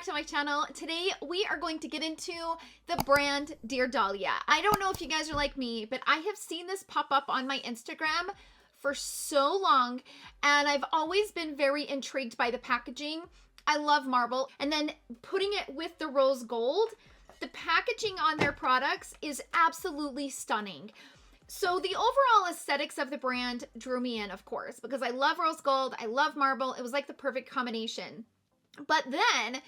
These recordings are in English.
to my channel. Today we are going to get into the brand Dear Dahlia. I don't know if you guys are like me, but I have seen this pop up on my Instagram for so long, and I've always been very intrigued by the packaging. I love marble, and then putting it with the rose gold, the packaging on their products is absolutely stunning. So the overall aesthetics of the brand drew me in, of course, because I love rose gold, I love marble. It was like the perfect combination. But then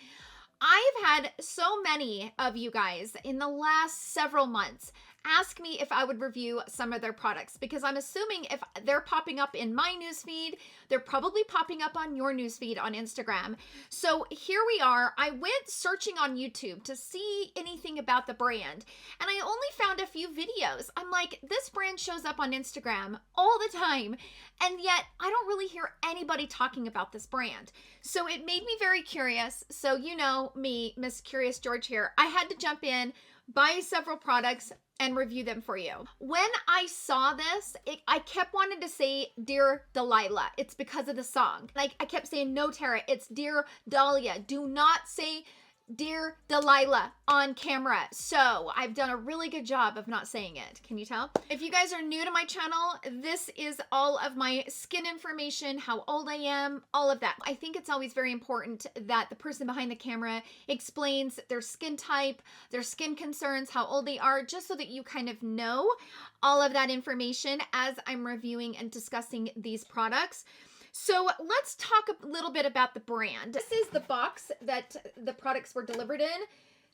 I've had so many of you guys in the last several months ask me if I would review some of their products, because I'm assuming if they're popping up in my newsfeed, they're probably popping up on your newsfeed on Instagram. So here we are. I went searching on YouTube to see anything about the brand, and I only found a few videos. I'm like, this brand shows up on Instagram all the time, and yet I don't really hear anybody talking about this brand. So it made me very curious. So you know me, Miss Curious George here. I had to jump in, buy several products, and review them for you. When I saw this, I kept wanting to say Dear Delilah. It's because of the song. Like, I kept saying, no, Tara, it's Dear Dahlia. Do not say Dear Delilah on camera. So I've done a really good job of not saying it. Can you tell? If you guys are new to my channel, this is all of my skin information, how old I am, all of that. I think it's always very important that the person behind the camera explains their skin type, their skin concerns, how old they are, just so that you kind of know all of that information as I'm reviewing and discussing these products. So let's talk a little bit about the brand. This is the box that the products were delivered in.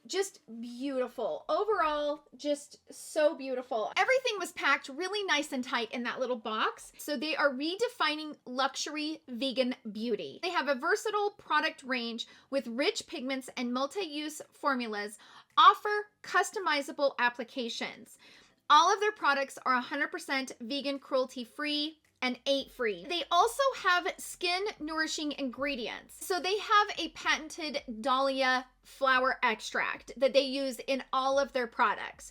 Just beautiful. Overall, just so beautiful. Everything was packed really nice and tight in that little box. So they are redefining luxury vegan beauty. They have a versatile product range with rich pigments and multi-use formulas, offer customizable applications. All of their products are 100% vegan, cruelty-free, and 8-free. They also have skin nourishing ingredients. So they have a patented Dahlia flower extract that they use in all of their products.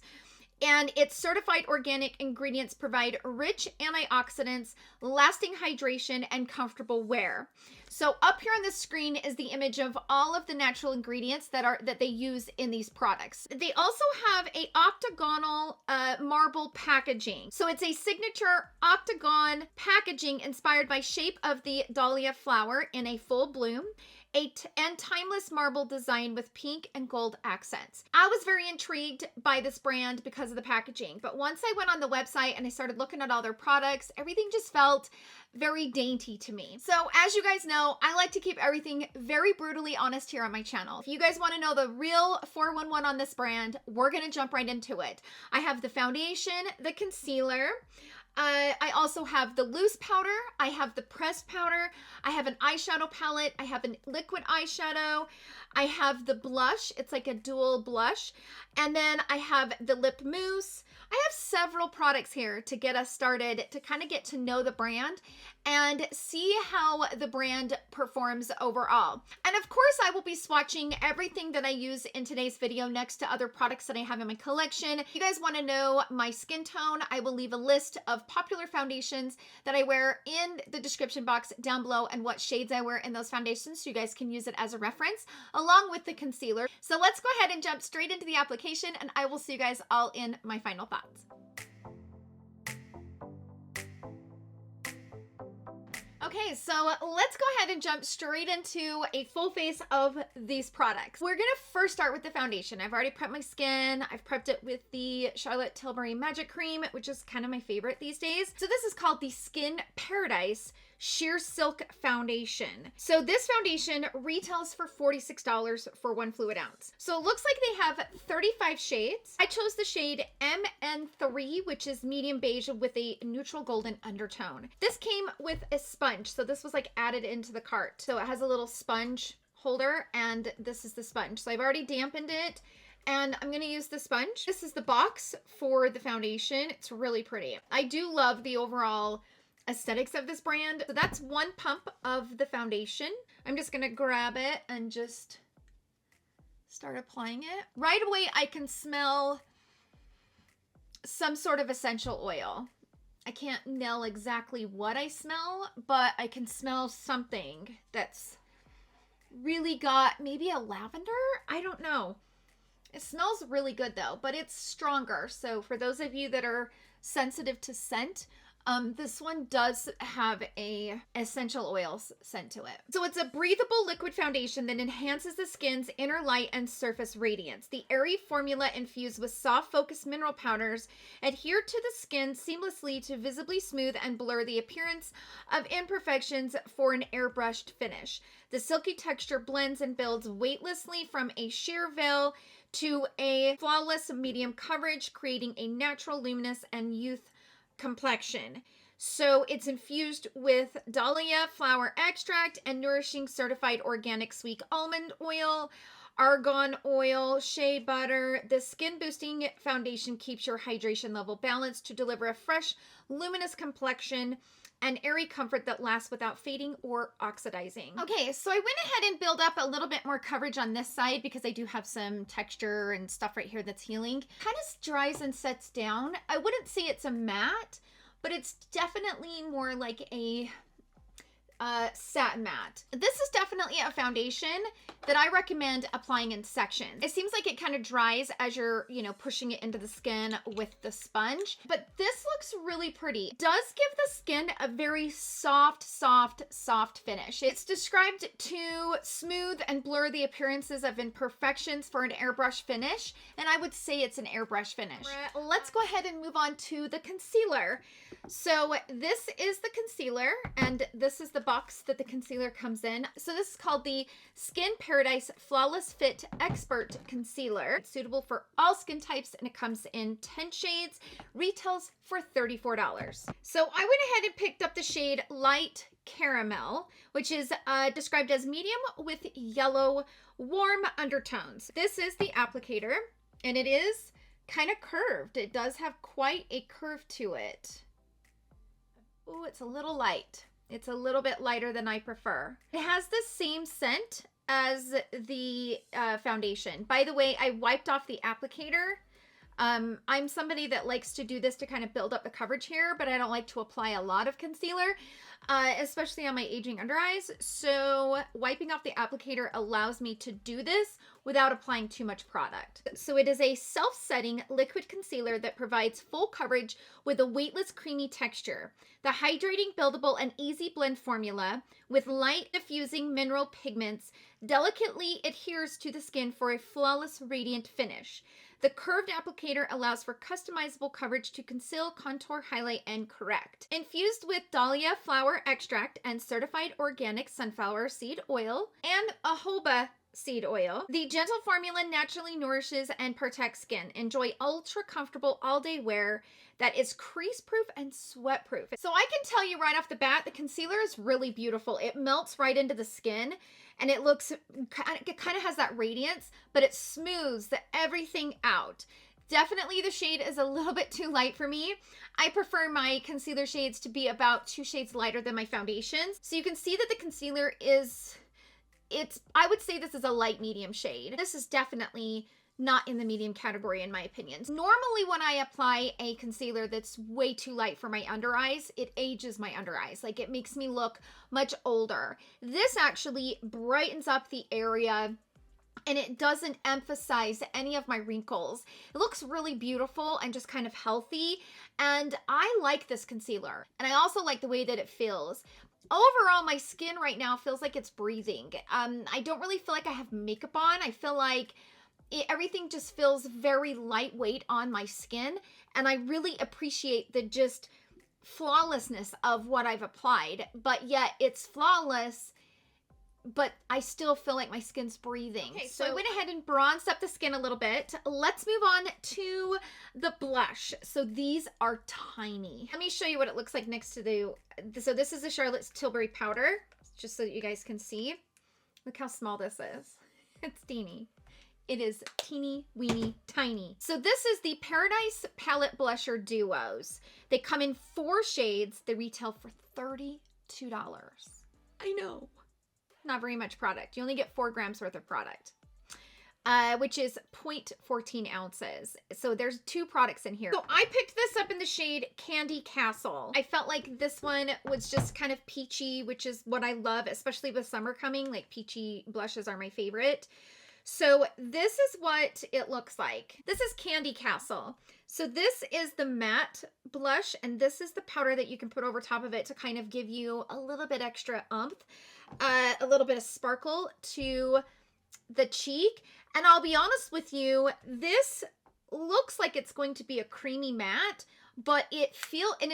And its certified organic ingredients provide rich antioxidants, lasting hydration, and comfortable wear. So up here on the screen is the image of all of the natural ingredients that they use in these products. They also have a octagonal marble packaging. So it's a signature octagon packaging inspired by shape of the Dahlia flower in a full bloom. And timeless marble design with pink and gold accents. I was very intrigued by this brand because of the packaging, but once I went on the website and I started looking at all their products, everything just felt very dainty to me. So as you guys know, I like to keep everything very brutally honest here on my channel. If you guys want to know the real 411 on this brand, we're going to jump right into it. I have the foundation, the concealer, I also have the loose powder, I have the pressed powder, I have an eyeshadow palette, I have a liquid eyeshadow, I have the blush, it's like a dual blush, and then I have the lip mousse. I have several products here to get us started, to kind of get to know the brand and see how the brand performs overall. And of course, I will be swatching everything that I use in today's video next to other products that I have in my collection. If you guys want to know my skin tone, I will leave a list of popular foundations that I wear in the description box down below and what shades I wear in those foundations, so you guys can use it as a reference along with the concealer. So let's go ahead and jump straight into the application, and I will see you guys all in my final thoughts. Okay, so let's go ahead and jump straight into a full face of these products. We're gonna first start with the foundation. I've already prepped my skin. I've prepped it with the Charlotte Tilbury Magic Cream, which is kind of my favorite these days. So this is called the Skin Paradise Sheer Silk Foundation. So this foundation retails for $46 for 1 fluid ounce. So it looks like they have 35 shades. I chose the shade MN3, which is medium beige with a neutral golden undertone. This came with a sponge, so this was like added into the cart. So it has a little sponge holder, and this is the sponge. So I've already dampened it, and I'm going to use the sponge. This is the box for the foundation. It's really pretty. I do love the overall aesthetics of this brand. So that's 1 pump of the foundation. I'm just gonna grab it and just start applying it. Right away, I can smell some sort of essential oil. I can't nail exactly what I smell, but I can smell something that's really got maybe a lavender. I don't know. It smells really good though, but it's stronger. So for those of you that are sensitive to scent, this one does have a essential oils scent to it. So it's a breathable liquid foundation that enhances the skin's inner light and surface radiance. The airy formula infused with soft focused mineral powders adhere to the skin seamlessly to visibly smooth and blur the appearance of imperfections for an airbrushed finish. The silky texture blends and builds weightlessly from a sheer veil to a flawless medium coverage, creating a natural, luminous, and youth complexion. So it's infused with Dahlia flower extract and nourishing certified organic sweet almond oil, argan oil, shea butter. The skin boosting foundation keeps your hydration level balanced to deliver a fresh, luminous complexion and airy comfort that lasts without fading or oxidizing. Okay, so I went ahead and built up a little bit more coverage on this side because I do have some texture and stuff right here that's healing. Kind of dries and sets down. I wouldn't say it's a matte, but it's definitely more like a satin matte. This is definitely a foundation that I recommend applying in sections. It seems like it kind of dries as you're, pushing it into the skin with the sponge, but this looks really pretty. It does give the skin a very soft finish. It's described to smooth and blur the appearances of imperfections for an airbrush finish, and I would say it's an airbrush finish. Let's go ahead and move on to the concealer. So this is the concealer, and this is the box that the concealer comes in. So this is called the Skin Paradise Flawless Fit Expert Concealer. It's suitable for all skin types, and it comes in 10 shades, retails for $34. So I went ahead and picked up the shade Light Caramel, which is described as medium with yellow warm undertones. This is the applicator, and it is kind of curved. It does have quite a curve to it. Oh, it's a little light. It's a little bit lighter than I prefer. It has the same scent as the foundation. By the way, I wiped off the applicator. I'm somebody that likes to do this to kind of build up the coverage here, but I don't like to apply a lot of concealer, especially on my aging under eyes. So wiping off the applicator allows me to do this without applying too much product. So it is a self-setting liquid concealer that provides full coverage with a weightless, creamy texture. The hydrating, buildable, and easy blend formula with light diffusing mineral pigments delicately adheres to the skin for a flawless, radiant finish. The curved applicator allows for customizable coverage to conceal, contour, highlight, and correct. Infused with Dahlia flower extract and certified organic sunflower seed oil and jojoba seed oil, the gentle formula naturally nourishes and protects skin. Enjoy ultra comfortable all-day wear that is crease-proof and sweat-proof. So I can tell you right off the bat, the concealer is really beautiful. It melts right into the skin, and it kind of has that radiance, but it smooths everything out. Definitely the shade is a little bit too light for me. I prefer my concealer shades to be about 2 shades lighter than my foundations. So you can see that the concealer I would say this is a light medium shade. This is definitely not in the medium category in my opinion. Normally when I apply a concealer that's way too light for my under eyes, it ages my under eyes. Like, it makes me look much older. This actually brightens up the area, and it doesn't emphasize any of my wrinkles. It looks really beautiful and just kind of healthy, and I like this concealer. And I also like the way that it feels. Overall, my skin right now feels like it's breathing. I don't really feel like I have makeup on. I feel like everything just feels very lightweight on my skin, and I really appreciate the just flawlessness of what I've applied, but yet it's flawless, but I still feel like my skin's breathing. Okay, so I went ahead and bronzed up the skin a little bit. Let's move on to the blush. So these are tiny. Let me show you what it looks like next to so this is the Charlotte Tilbury powder, just so that you guys can see. Look how small this is. It's teeny. It is teeny weeny tiny. So this is the Paradise Palette Blusher Duos. They come in 4 shades. They retail for $32. I know. Not very much product. You only get 4 grams worth of product. which is 0.14 ounces. So there's 2 products in here. So I picked this up in the shade Candy Castle. I felt like this one was just kind of peachy, which is what I love, especially with summer coming. Like peachy blushes are my favorite. So this is what it looks like. This is Candy Castle. So this is the matte blush, and this is the powder that you can put over top of it to kind of give you a little bit extra oomph, a little bit of sparkle to the cheek. And I'll be honest with you, this looks like it's going to be a creamy matte, but it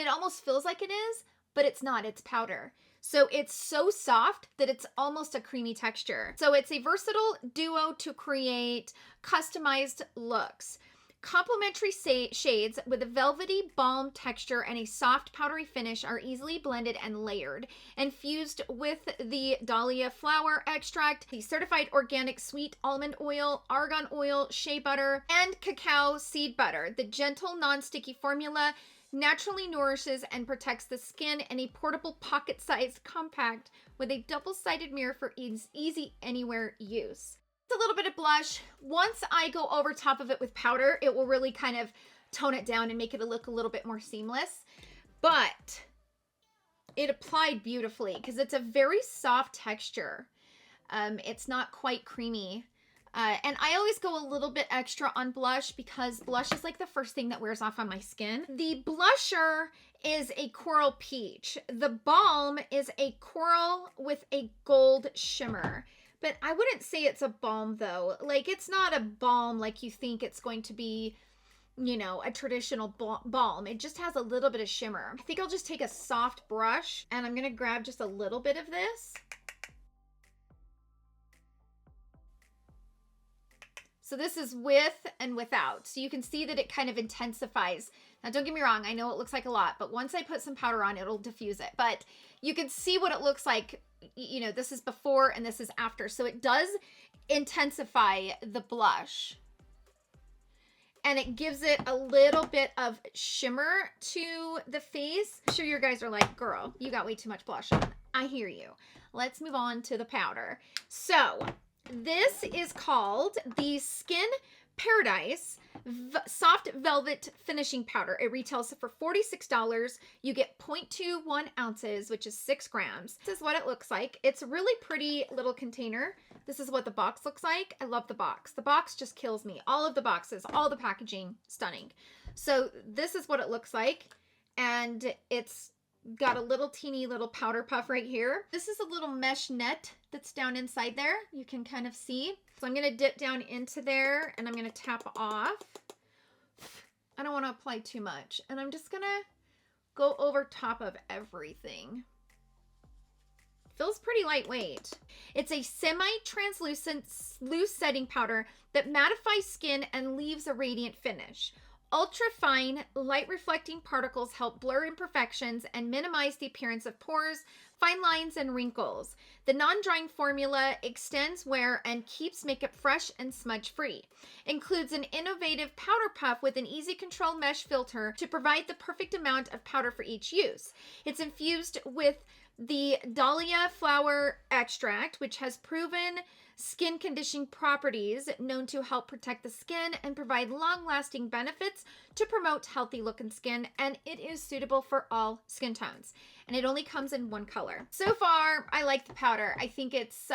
almost feels like it is, but it's not, it's powder. So it's so soft that it's almost a creamy texture. So it's a versatile duo to create customized looks. Complementary shades with a velvety balm texture and a soft powdery finish are easily blended and layered. Infused with the Dahlia flower extract, the certified organic sweet almond oil, argan oil, shea butter, and cacao seed butter. The gentle, non-sticky formula naturally nourishes and protects the skin in a portable pocket-sized compact with a double-sided mirror for easy anywhere use. A little bit of blush. Once I go over top of it with powder, it will really kind of tone it down and make it look a little bit more seamless. But it applied beautifully because it's a very soft texture. It's not quite creamy. And I always go a little bit extra on blush because blush is like the first thing that wears off on my skin. The blusher is a coral peach. The balm is a coral with a gold shimmer. But I wouldn't say it's a balm though. Like it's not a balm like you think it's going to be, you know, a traditional balm. It just has a little bit of shimmer. I think I'll just take a soft brush and I'm gonna grab just a little bit of this. So this is with and without. So you can see that it kind of intensifies. Now don't get me wrong, I know it looks like a lot, but once I put some powder on, it'll diffuse it. But you can see what it looks like. You know, this is before and this is after. So it does intensify the blush. And it gives it a little bit of shimmer to the face. I'm sure you guys are like, girl, you got way too much blush on. I hear you. Let's move on to the powder. So this is called the Skin Paradise Soft Velvet Finishing Powder. It retails for $46. You get 0.21 ounces, which is 6 grams. This is what it looks like. It's a really pretty little container. This is what the box looks like. I love the box. The box just kills me. All of the boxes, all the packaging, stunning. So this is what it looks like. And it's got a little teeny little powder puff right here. This is a little mesh net that's down inside there. You can kind of see. So I'm going to dip down into there and I'm going to tap off. I don't want to apply too much. And I'm just going to go over top of everything. Feels pretty lightweight. It's a semi-translucent loose setting powder that mattifies skin and leaves a radiant finish. Ultra-fine, light-reflecting particles help blur imperfections and minimize the appearance of pores, fine lines, and wrinkles. The non-drying formula extends wear and keeps makeup fresh and smudge-free. Includes an innovative powder puff with an easy-control mesh filter to provide the perfect amount of powder for each use. It's infused with the Dahlia flower extract, which has proven skin conditioning properties known to help protect the skin and provide long-lasting benefits to promote healthy looking skin, and it is suitable for all skin tones. And it only comes in one color. So far, I like the powder. I think it's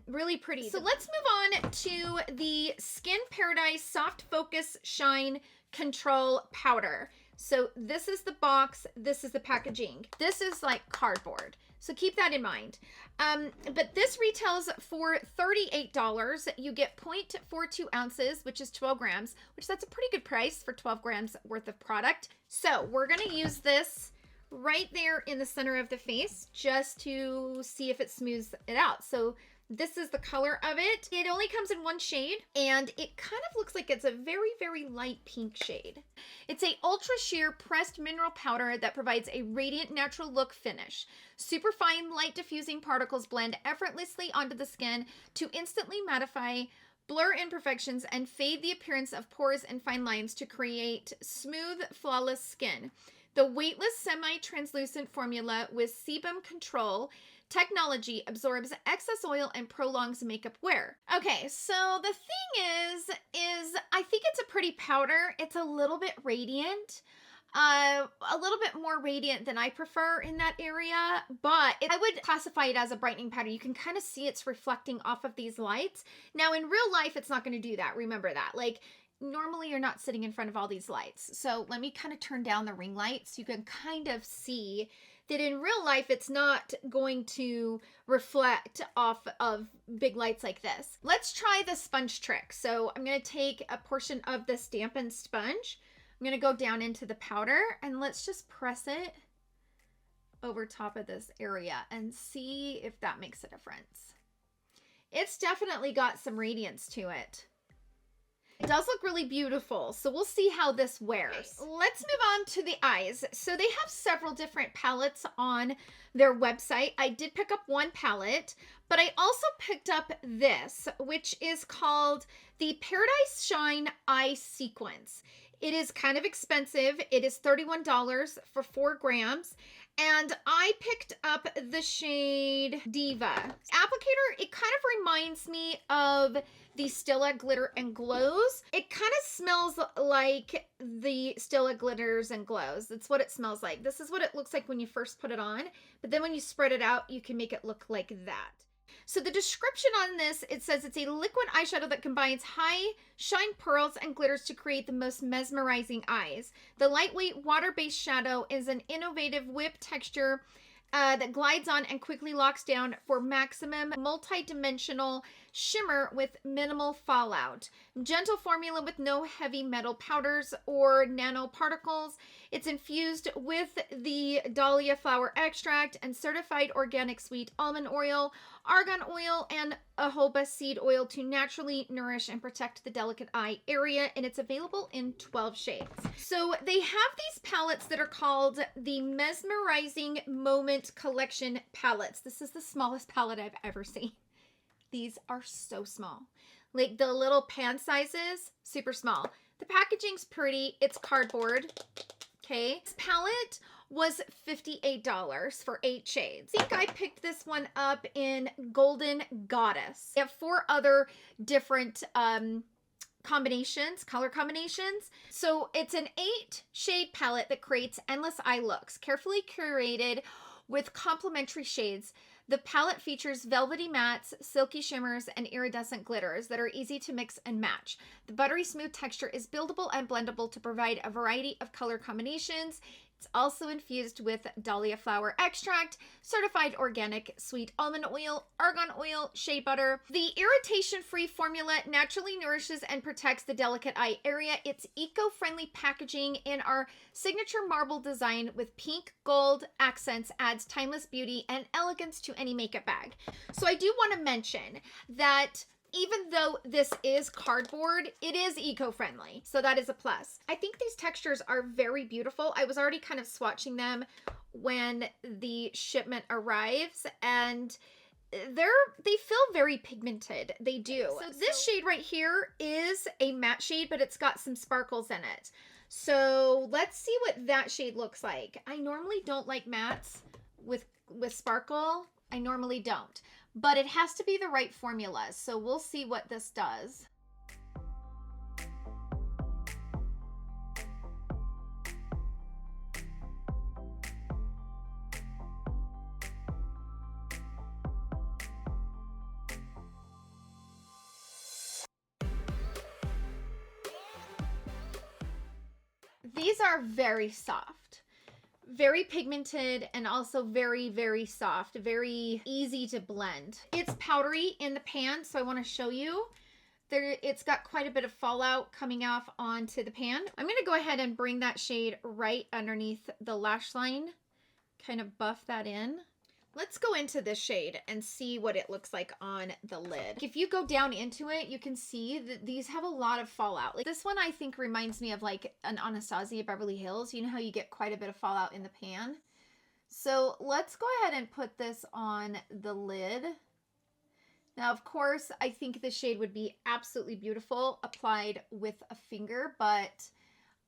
really pretty. So let's move on to the Skin Paradise Soft Focus Shine Control Powder. So this is the box, this is the packaging. This is like cardboard. So keep that in mind. But this retails for $38. You get 0.42 ounces, which is 12 grams, which that's a pretty good price for 12 grams worth of product. So we're gonna use this right there in the center of the face just to see if it smooths it out. So this is the color of it. It only comes in one shade and it kind of looks like it's a very, very light pink shade. It's a ultra sheer pressed mineral powder that provides a radiant natural look finish. Super fine light diffusing particles blend effortlessly onto the skin to instantly mattify, blur imperfections, and fade the appearance of pores and fine lines to create smooth, flawless skin. The weightless semi-translucent formula with sebum control technology absorbs excess oil and prolongs makeup wear. Okay, so the thing is I think it's a pretty powder. It's a little bit radiant. A little bit more radiant than I prefer in that area, but I would classify it as a brightening powder. You can kind of see it's reflecting off of these lights. Now, in real life, it's not going to do that. Remember that. Like, normally you're not sitting in front of all these lights. So let me kind of turn down the ring light so you can kind of see that in real life, it's not going to reflect off of big lights like this. Let's try the sponge trick. So I'm going to take a portion of this dampened sponge. I'm going to go down into the powder and let's just press it over top of this area and see if that makes a difference. It's definitely got some radiance to it. It does look really beautiful, so we'll see how this wears. Let's move on to the eyes. So they have several different palettes on their website. I did pick up one palette, but I also picked up this, which is called the Paradise Shine Eye Sequins. It is kind of expensive. It is $31 for 4 grams. And I picked up the shade Diva. Applicator, it kind of reminds me of the Stila Glitter and Glows. It kind of smells like the Stila Glitters and Glows. That's what it smells like. This is what it looks like when you first put it on. But then when you spread it out, you can make it look like that. So the description on this, it says it's a liquid eyeshadow that combines high shine pearls and glitters to create the most mesmerizing eyes. The lightweight water-based shadow is an innovative whip texture that glides on and quickly locks down for maximum multi-dimensional shimmer with minimal fallout. Gentle formula with no heavy metal powders or nanoparticles. It's infused with the Dahlia flower extract and certified organic sweet almond oil, argan oil, and jojoba seed oil to naturally nourish and protect the delicate eye area, and it's available in 12 shades. So they have these palettes that are called the Mesmerizing Moment Collection palettes. This is the smallest palette I've ever seen. These are so small. Like the little pan sizes, super small. The packaging's pretty. It's cardboard. Okay. This palette was $58 for 8 shades. I think I picked this one up in Golden Goddess. They have 4 other different combinations, color combinations. So it's an 8 shade palette that creates endless eye looks, carefully curated with complementary shades. The palette features velvety mattes, silky shimmers, and iridescent glitters that are easy to mix and match. The buttery smooth texture is buildable and blendable to provide a variety of color combinations. It's also infused with Dahlia flower extract, certified organic sweet almond oil, argan oil, shea butter. The irritation-free formula naturally nourishes and protects the delicate eye area. It's eco-friendly packaging in our signature marble design with pink gold accents adds timeless beauty and elegance to any makeup bag. So I do want to mention that even though this is cardboard, it is eco-friendly. So that is a plus. I think these textures are very beautiful. I was already kind of swatching them when the shipment arrives, and they feel very pigmented. They do. So this shade right here is a matte shade, but it's got some sparkles in it. So let's see what that shade looks like. I normally don't like mattes with sparkle. I normally don't. But it has to be the right formula, so we'll see what this does. These are very soft. Very pigmented and also very, very soft, very easy to blend. It's powdery in the pan, so I want to show you. It's got quite a bit of fallout coming off onto the pan. I'm going to go ahead and bring that shade right underneath the lash line, kind of buff that in. Let's go into this shade and see what it looks like on the lid. If you go down into it, you can see that these have a lot of fallout. Like this one, I think reminds me of like an Anastasia Beverly Hills. You know how you get quite a bit of fallout in the pan? So let's go ahead and put this on the lid. Now, of course, I think this shade would be absolutely beautiful applied with a finger, but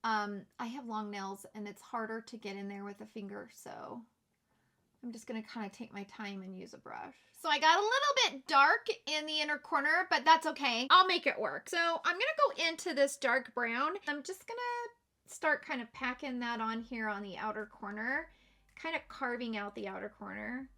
I have long nails and it's harder to get in there with a finger, so I'm just gonna kind of take my time and use a brush. So I got a little bit dark in the inner corner, but that's okay. I'll make it work. So I'm gonna go into this dark brown. I'm just gonna start kind of packing that on here on the outer corner, kind of carving out the outer corner.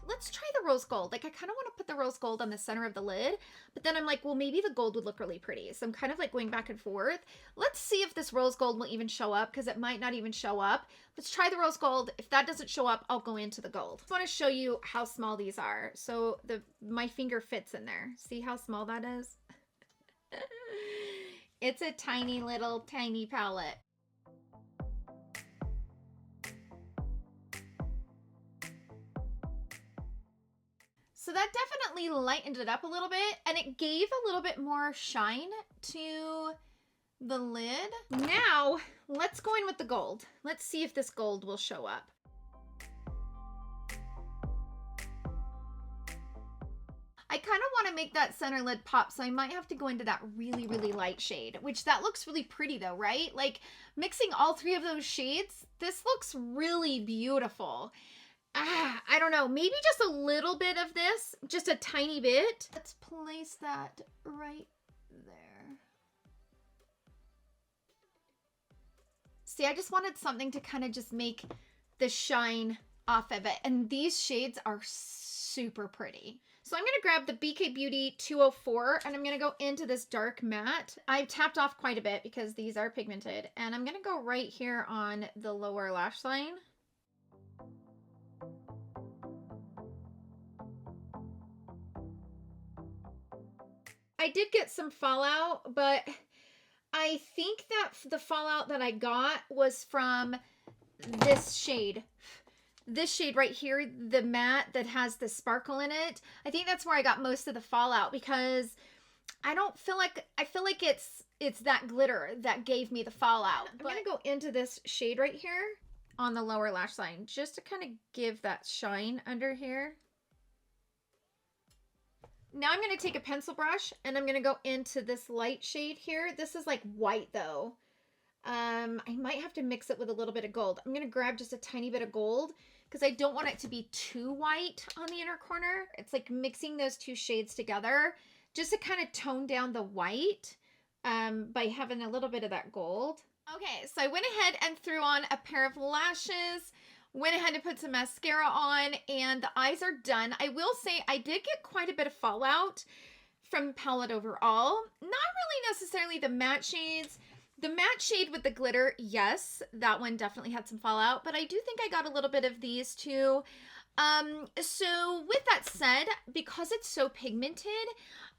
Let's try the rose gold. Like, I kind of want to put the rose gold on the center of the lid, but then I'm like, well, maybe the gold would look really pretty. So I'm kind of like going back and forth. Let's see if this rose gold will even show up, because it might not even show up. Let's try the rose gold. If that doesn't show up, I'll go into the gold. I want to show you how small these are. So my finger fits in there. See how small that is? It's a tiny little tiny palette. So that definitely lightened it up a little bit, and it gave a little bit more shine to the lid. Now, let's go in with the gold. Let's see if this gold will show up. I kind of want to make that center lid pop, so I might have to go into that really, really light shade, which that looks really pretty though, right? Like, mixing all three of those shades, this looks really beautiful. I don't know, maybe just a little bit of this, just a tiny bit. Let's place that right there. See, I just wanted something to kind of just make the shine off of it. And these shades are super pretty. So I'm going to grab the BK Beauty 204 and I'm going to go into this dark matte. I've tapped off quite a bit because these are pigmented. And I'm going to go right here on the lower lash line. I did get some fallout, but I think that the fallout that I got was from this shade. This shade right here, the matte that has the sparkle in it. I think that's where I got most of the fallout, because I feel like it's that glitter that gave me the fallout. I'm gonna go into this shade right here on the lower lash line just to kind of give that shine under here. Now I'm going to take a pencil brush and I'm going to go into this light shade here. This is like white though. I might have to mix it with a little bit of gold. I'm going to grab just a tiny bit of gold because I don't want it to be too white on the inner corner. It's like mixing those two shades together just to kind of tone down the white by having a little bit of that gold. Okay, so I went ahead and threw on a pair of lashes. Went ahead and put some mascara on, and the eyes are done. I will say I did get quite a bit of fallout from the palette overall. Not really necessarily the matte shades. The matte shade with the glitter, yes, that one definitely had some fallout, but I do think I got a little bit of these too. So with that said, because it's so pigmented,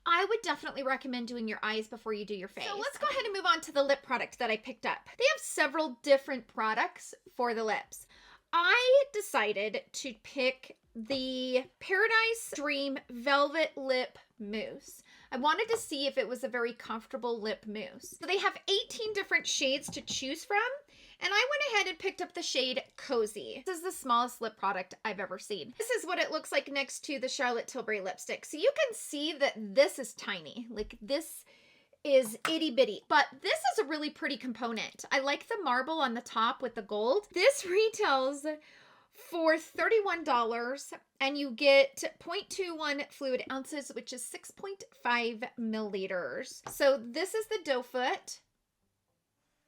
I would definitely recommend doing your eyes before you do your face. So let's go ahead and move on to the lip product that I picked up. They have several different products for the lips. I decided to pick the Paradise Dream Velvet Lip Mousse. I wanted to see if it was a very comfortable lip mousse. So they have 18 different shades to choose from, and I went ahead and picked up the shade Cosy. This is the smallest lip product I've ever seen. This is what it looks like next to the Charlotte Tilbury lipstick. So you can see that this is tiny. Like, this is itty bitty, but this is a really pretty component. I like the marble on the top with the gold. This retails for $31 and you get 0.21 fluid ounces, which is 6.5 milliliters. So this is the doe foot.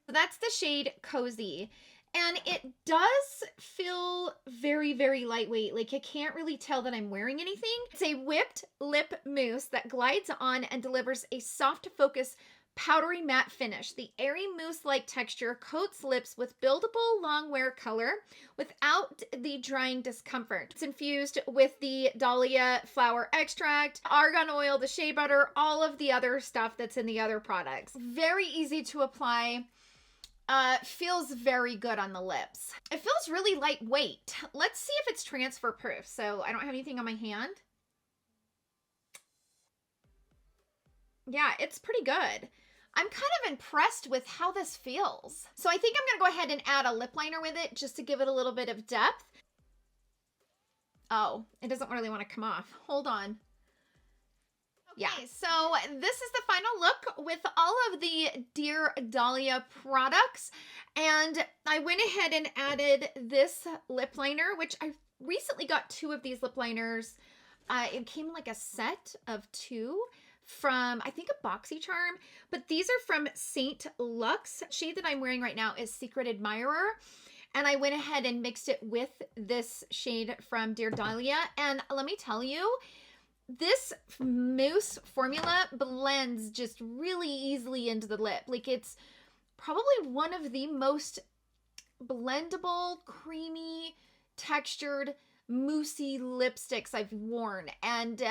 So that's the shade Cosy. And it does feel very, very lightweight. Like, I can't really tell that I'm wearing anything. It's a whipped lip mousse that glides on and delivers a soft focus, powdery matte finish. The airy mousse-like texture coats lips with buildable long wear color without the drying discomfort. It's infused with the Dahlia flower extract, argan oil, the shea butter, all of the other stuff that's in the other products. Very easy to apply. Feels very good on the lips. It feels really lightweight. Let's see if it's transfer proof. So I don't have anything on my hand. Yeah, it's pretty good. I'm kind of impressed with how this feels. So I think I'm gonna go ahead and add a lip liner with it just to give it a little bit of depth. Oh, it doesn't really want to come off. Hold on. Yeah, so this is the final look with all of the Dear Dahlia products. And I went ahead and added this lip liner, which I recently got 2 of these lip liners. It came like a set of 2 from, I think, a BoxyCharm. But these are from Saint Luxe. The shade that I'm wearing right now is Secret Admirer. And I went ahead and mixed it with this shade from Dear Dahlia. And let me tell you, this mousse formula blends just really easily into the lip. Like, it's probably one of the most blendable, creamy, textured, moussey lipsticks I've worn. And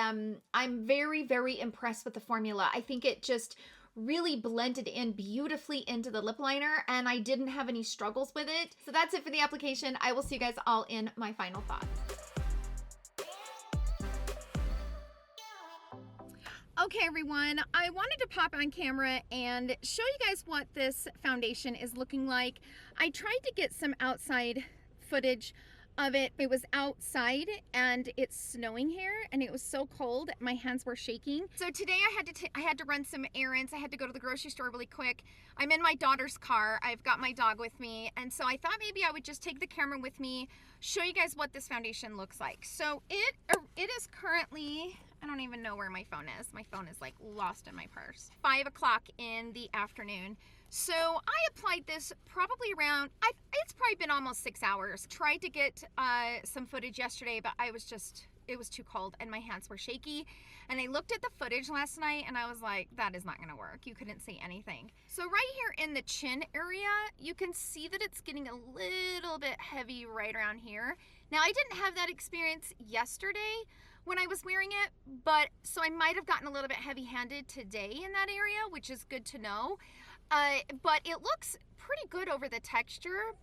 I'm very, very impressed with the formula. I think it just really blended in beautifully into the lip liner, and I didn't have any struggles with it. So that's it for the application. I will see you guys all in my final thoughts. Okay, everyone, I wanted to pop on camera and show you guys what this foundation is looking like. I tried to get some outside footage of it. It was outside and it's snowing here and it was so cold, my hands were shaking. So today I had to run some errands. I had to go to the grocery store really quick. I'm in my daughter's car. I've got my dog with me, and so I thought maybe I would just take the camera with me, show you guys what this foundation looks like. So it is currently, I don't even know where my phone is. My phone is like lost in my purse. 5 o'clock in the afternoon. So I applied this probably around, it's probably been almost 6 hours. Tried to get some footage yesterday, but it was too cold and my hands were shaky. And I looked at the footage last night and I was like, that is not gonna work. You couldn't see anything. So right here in the chin area, you can see that it's getting a little bit heavy right around here. Now I didn't have that experience yesterday when I was wearing it, but so I might have gotten a little bit heavy-handed today in that area, which is good to know. But it looks pretty good over the texture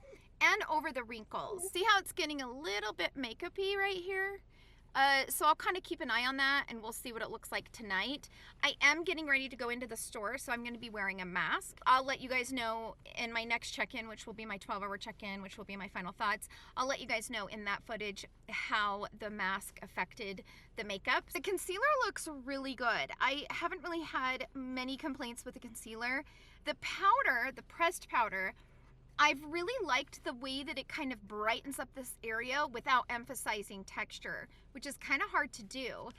and over the wrinkles. See how it's getting a little bit makeup-y right here? So I'll kind of keep an eye on that and we'll see what it looks like tonight. I am getting ready to go into the store, so I'm going to be wearing a mask. I'll let you guys know in my next check-in, which will be my 12-hour check-in, which will be my final thoughts. I'll let you guys know in that footage how the mask affected the makeup. The concealer looks really good. I haven't really had many complaints with the concealer. The powder, the pressed powder, I've really liked the way that it kind of brightens up this area without emphasizing texture, which is kind of hard to do.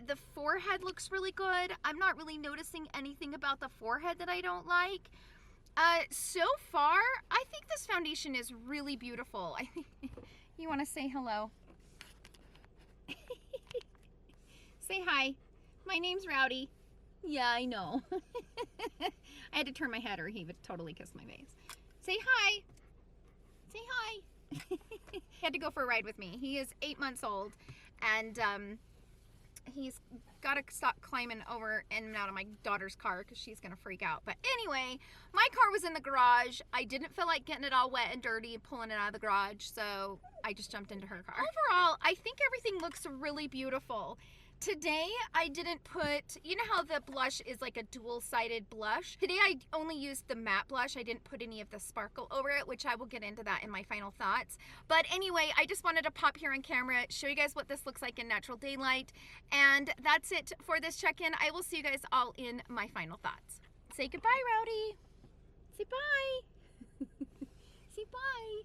The forehead looks really good. I'm not really noticing anything about the forehead that I don't like. So far, I think this foundation is really beautiful. I think you want to say hello. Say hi. My name's Rowdy. Yeah, I know. I had to turn my head or he would totally kiss my face. Say hi. Say hi. He had to go for a ride with me. He is 8 months old, and he's got to stop climbing over in and out of my daughter's car because she's going to freak out. But anyway, my car was in the garage. I didn't feel like getting it all wet and dirty and pulling it out of the garage, so I just jumped into her car. Overall, I think everything looks really beautiful. Today, I didn't put, you know how the blush is like a dual-sided blush? Today, I only used the matte blush. I didn't put any of the sparkle over it, which I will get into that in my final thoughts. But anyway, I just wanted to pop here on camera, show you guys what this looks like in natural daylight. And that's it for this check-in. I will see you guys all in my final thoughts. Say goodbye, Rowdy. Say bye. Say bye.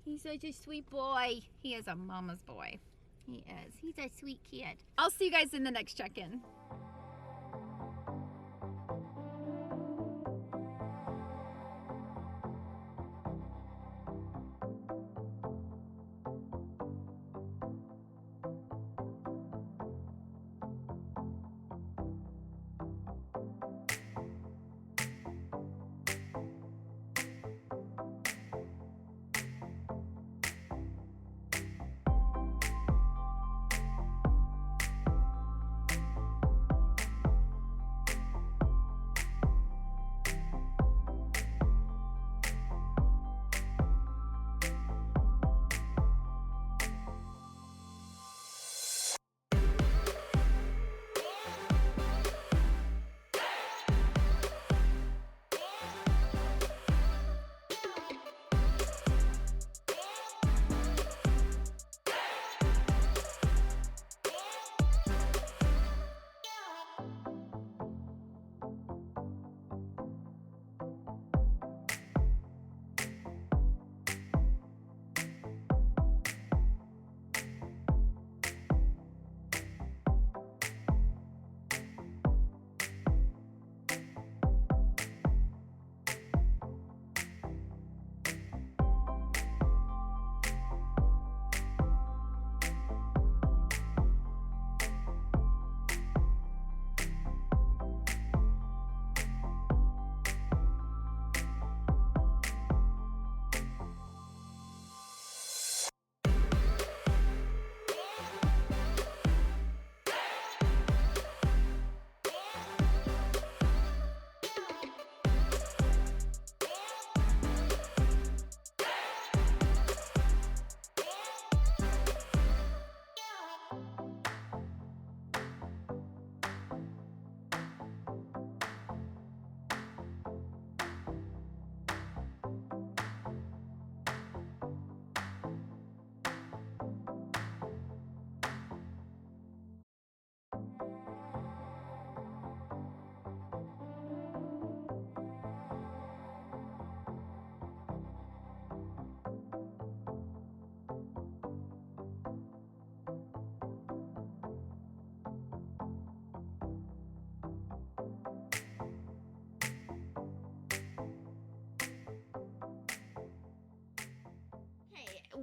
He's such a sweet boy. He is a mama's boy. He is. He's a sweet kid. I'll see you guys in the next check-in.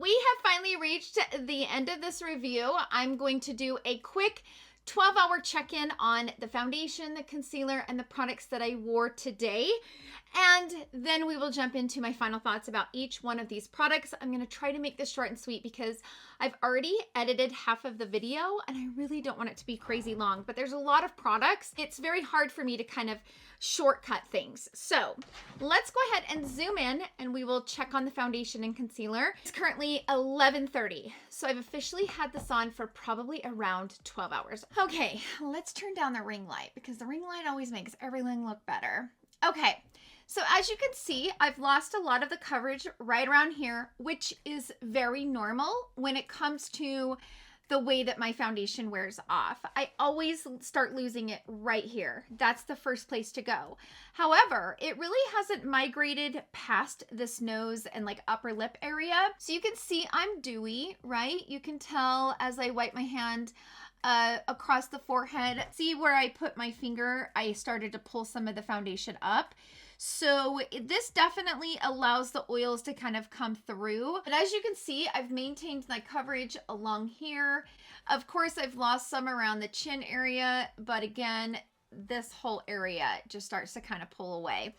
we have finally reached the end of this review. I'm going to do a quick 12-hour check-in on the foundation, the concealer, and the products that I wore today. And then we will jump into my final thoughts about each one of these products. I'm going to try to make this short and sweet because I've already edited half of the video and I really don't want it to be crazy long, but there's a lot of products. It's very hard for me to kind of shortcut things. So let's go ahead and zoom in and we will check on the foundation and concealer. It's currently 11:30, so I've officially had this on for probably around 12 hours. Okay, let's turn down the ring light because the ring light always makes everything look better. Okay, so as you can see, I've lost a lot of the coverage right around here, which is very normal when it comes to the way that my foundation wears off. I always start losing it right here. That's the first place to go. However, it really hasn't migrated past this nose and like upper lip area. So you can see I'm dewy, right? You can tell as I wipe my hand across the forehead. See where I put my finger? I started to pull some of the foundation up. So this definitely allows the oils to kind of come through. But as you can see, I've maintained my coverage along here. Of course, I've lost some around the chin area, but again, this whole area just starts to kind of pull away.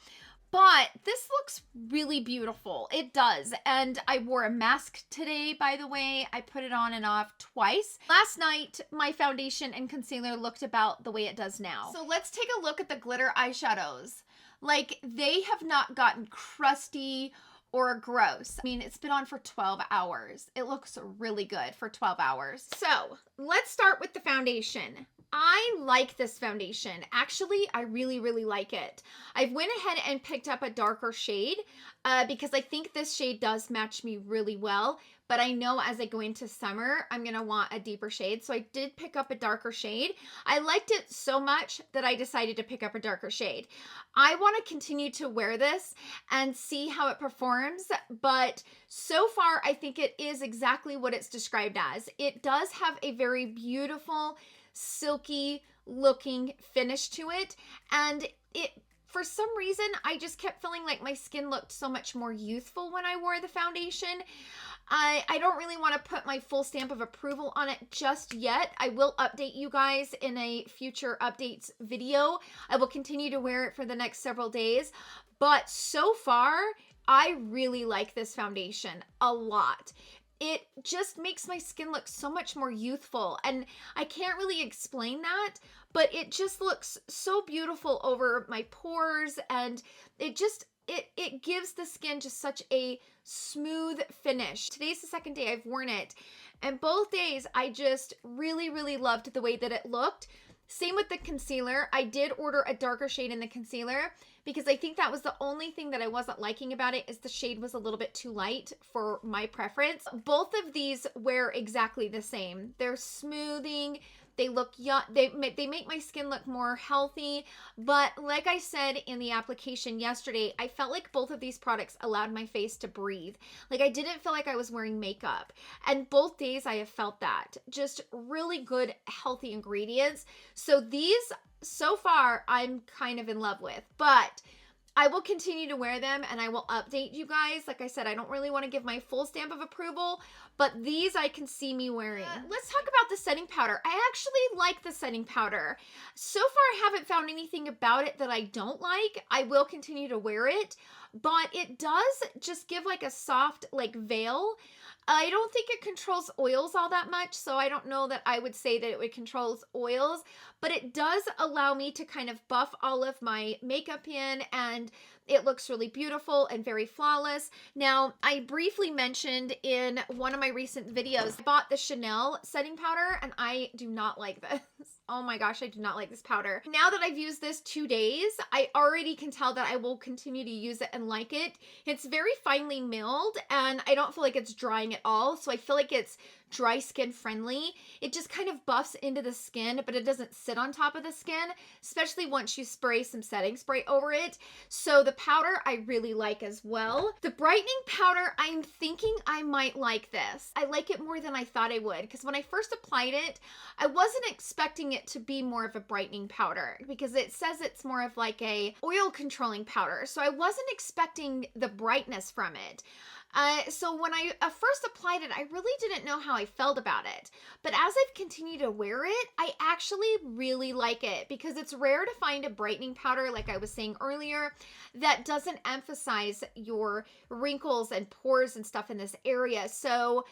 But this looks really beautiful. It does. And I wore a mask today, by the way. I put it on and off twice. Last night, my foundation and concealer looked about the way it does now. So let's take a look at the glitter eyeshadows. Like, they have not gotten crusty or gross. I mean, it's been on for 12 hours. It looks really good for 12 hours. So let's start with the foundation. I like this foundation. Actually, I really, really like it. I went ahead and picked up a darker shade because I think this shade does match me really well. But I know as I go into summer, I'm going to want a deeper shade. So I did pick up a darker shade. I liked it so much that I decided to pick up a darker shade. I want to continue to wear this and see how it performs. But so far, I think it is exactly what it's described as. It does have a very beautiful, silky looking finish to it. And for some reason, I just kept feeling like my skin looked so much more youthful when I wore the foundation. I don't really want to put my full stamp of approval on it just yet. I will update you guys in a future updates video. I will continue to wear it for the next several days. But so far, I really like this foundation a lot. It just makes my skin look so much more youthful. And I can't really explain that, but it just looks so beautiful over my pores. And it gives the skin just such a smooth finish. Today's the second day I've worn it. And both days, I just really, really loved the way that it looked. Same with the concealer. I did order a darker shade in the concealer because I think that was the only thing that I wasn't liking about it is the shade was a little bit too light for my preference. Both of these wear exactly the same. They're smoothing. They look young. They make my skin look more healthy. But like I said in the application yesterday, I felt like both of these products allowed my face to breathe. Like I didn't feel like I was wearing makeup. And both days I have felt that. Just really good, healthy ingredients. So these, so far, I'm kind of in love with. But I will continue to wear them and I will update you guys. Like I said, I don't really want to give my full stamp of approval, but these I can see me wearing. Let's talk about the setting powder. I actually like the setting powder. So far, I haven't found anything about it that I don't like. I will continue to wear it, but it does just give like a soft like veil. I don't think it controls oils all that much, so I don't know that I would say that it controls oils, but it does allow me to kind of buff all of my makeup in, and it looks really beautiful and very flawless. Now, I briefly mentioned in one of my recent videos, I bought the Chanel setting powder, and I do not like this. Oh my gosh, I do not like this powder. Now that I've used this 2 days, I already can tell that I will continue to use it and like it. It's very finely milled, and I don't feel like it's drying at all, so I feel like it's dry skin friendly. It just kind of buffs into the skin, but it doesn't sit on top of the skin, especially once you spray some setting spray over it. So the powder I really like as well. The brightening powder, I'm thinking I might like this. I like it more than I thought I would, because when I first applied it, I wasn't expecting it to be more of a brightening powder because it says it's more of like a oil controlling powder. So I wasn't expecting the brightness from it. So when I first applied it, I really didn't know how I felt about it. But as I've continued to wear it, I actually really like it because it's rare to find a brightening powder, like I was saying earlier, that doesn't emphasize your wrinkles and pores and stuff in this area. So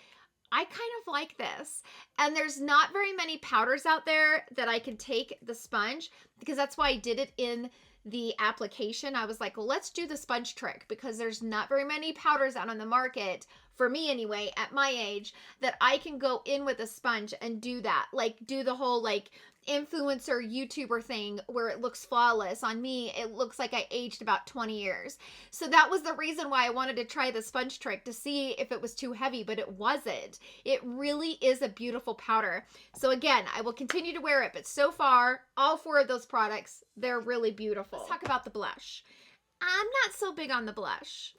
I kind of like this. And there's not very many powders out there that I can take the sponge, because that's why I did it in the application. I was like, well, let's do the sponge trick, because there's not very many powders out on the market, for me anyway, at my age, that I can go in with a sponge and do that. Like, do the whole like influencer YouTuber thing where it looks flawless. On me, it looks like I aged about 20 years. So that was the reason why I wanted to try the sponge trick, to see if it was too heavy, but it wasn't. It really is a beautiful powder. So again, I will continue to wear it, but so far, all 4 of those products, they're really beautiful. Let's talk about the blush. I'm not so big on the blush.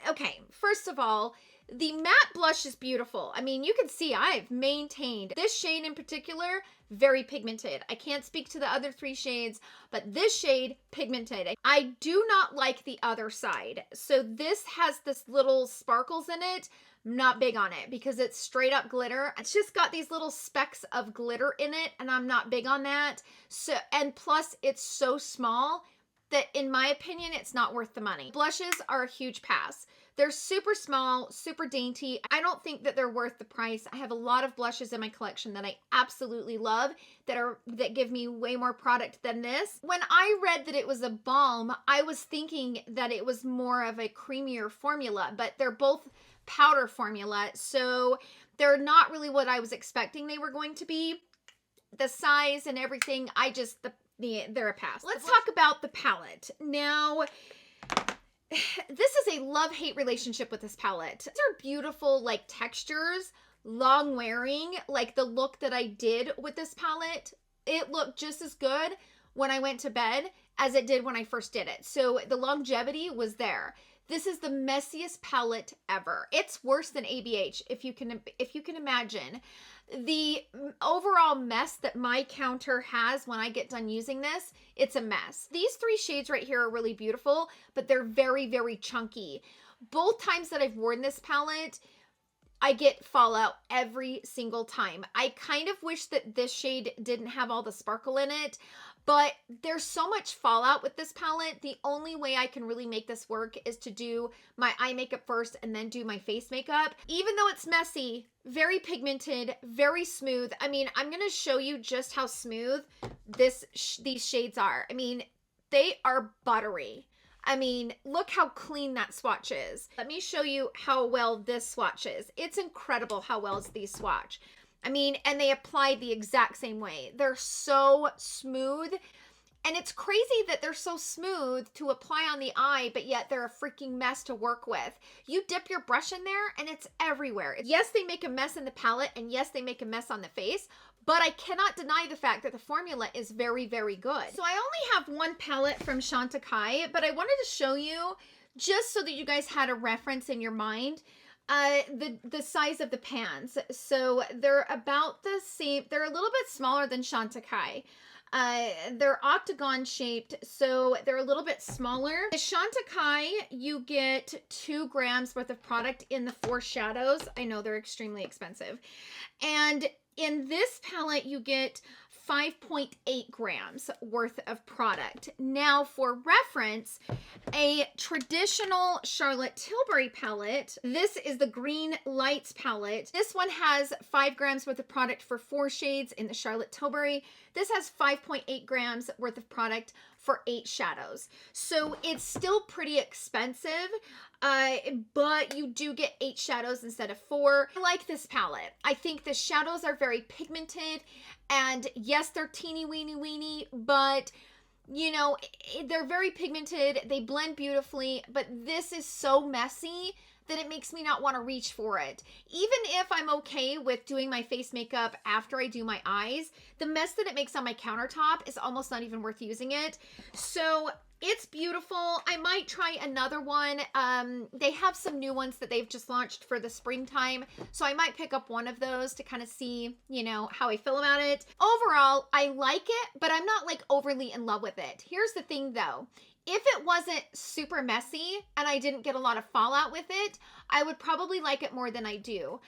Okay, first of all, the matte blush is beautiful. I mean, you can see I've maintained this shade in particular, very pigmented. I can't speak to the other 3 shades, but this shade, pigmented. I do not like the other side. So this has this little sparkles in it. I'm not big on it because it's straight up glitter. It's just got these little specks of glitter in it, and I'm not big on that. So, and plus it's so small that in my opinion, it's not worth the money. Blushes are a huge pass. They're super small, super dainty. I don't think that they're worth the price. I have a lot of blushes in my collection that I absolutely love that give me way more product than this. When I read that it was a balm, I was thinking that it was more of a creamier formula, but they're both powder formula, so they're not really what I was expecting they were going to be. The size and everything, they're a pass. Let's talk about the palette. Now, this is a love-hate relationship with this palette. These are beautiful, like, textures, long wearing, like the look that I did with this palette. It looked just as good when I went to bed as it did when I first did it. So the longevity was there. This is the messiest palette ever. It's worse than ABH, if you can imagine. The overall mess that my counter has when I get done using this, it's a mess. These 3 shades right here are really beautiful, but they're very, very chunky. Both times that I've worn this palette, I get fallout every single time. I kind of wish that this shade didn't have all the sparkle in it, but there's so much fallout with this palette. The only way I can really make this work is to do my eye makeup first and then do my face makeup. Even though it's messy, very pigmented, very smooth. I mean, I'm going to show you just how smooth these shades are. I mean, they are buttery. I mean, look how clean that swatch is. Let me show you how well this swatch is. It's incredible how well these swatch. I mean, and they apply the exact same way. They're so smooth. And it's crazy that they're so smooth to apply on the eye, but yet they're a freaking mess to work with. You dip your brush in there and it's everywhere. Yes, they make a mess in the palette, and yes, they make a mess on the face, but I cannot deny the fact that the formula is very, very good. So I only have 1 palette from Chantecaille, but I wanted to show you, just so that you guys had a reference in your mind, the size of the pans. So they're about the same. They're a little bit smaller than Chantecaille. They're octagon shaped, so they're a little bit smaller. The Chantecaille, you get 2 grams worth of product in the 4 shadows. I know they're extremely expensive. And in this palette, you get 5.8 grams worth of product. Now, for reference, a traditional Charlotte Tilbury palette, this is the Green Lights palette. This one has 5 grams worth of product for 4 shades in the Charlotte Tilbury. This has 5.8 grams worth of product for 8 shadows. So it's still pretty expensive, but you do get 8 shadows instead of 4. I like this palette. I think the shadows are very pigmented, and yes, they're teeny weeny, but you know, they're very pigmented. They blend beautifully, but this is so messy that it makes me not want to reach for it. Even if I'm okay with doing my face makeup after I do my eyes, the mess that it makes on my countertop is almost not even worth using it. So it's beautiful. I might try another one. They have some new ones that they've just launched for the springtime, so I might pick up one of those to kind of see, you know, how I feel about it. Overall, I like it, but I'm not like overly in love with it. Here's the thing though. If it wasn't super messy and I didn't get a lot of fallout with it, I would probably like it more than I do,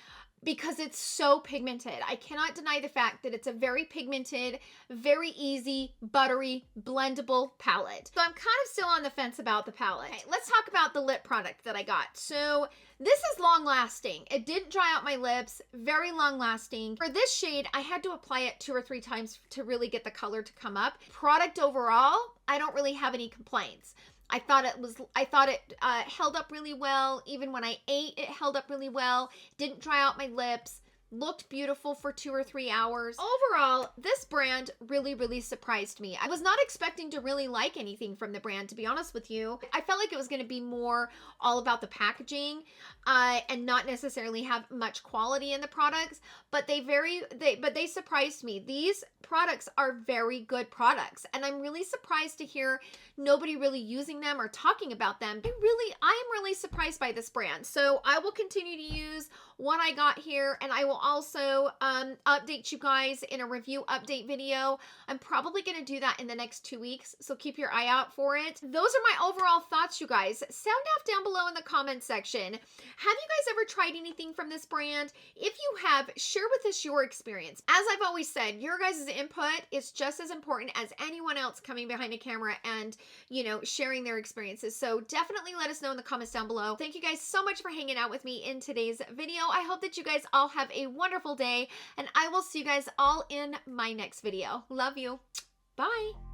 because it's so pigmented. I cannot deny the fact that it's a very pigmented, very easy, buttery, blendable palette. So I'm kind of still on the fence about the palette. Okay, let's talk about the lip product that I got. So this is long lasting. It didn't dry out my lips, very long lasting. For this shade, I had to apply it 2 or 3 times to really get the color to come up. Product overall, I don't really have any complaints. I thought it held up really well. Even when I ate, it held up really well. Didn't dry out my lips. Looked beautiful for 2 or 3 hours. Overall, this brand really, really surprised me. I was not expecting to really like anything from the brand, to be honest with you. I felt like it was going to be more all about the packaging and not necessarily have much quality in the products, but they surprised me. These products are very good products, and I'm really surprised to hear nobody really using them or talking about them. I am really surprised by this brand. So I will continue to use what I got here, and I will also update you guys in a review update video. I'm probably going to do that in the next 2 weeks, so keep your eye out for it. Those are my overall thoughts, you guys. Sound off down below in the comment section. Have you guys ever tried anything from this brand? If you have, share with us your experience. As I've always said, your guys' input is just as important as anyone else coming behind a camera and, you know, sharing their experiences. So definitely let us know in the comments down below. Thank you guys so much for hanging out with me in today's video. I hope that you guys all have a wonderful day, and I will see you guys all in my next video. Love you. Bye.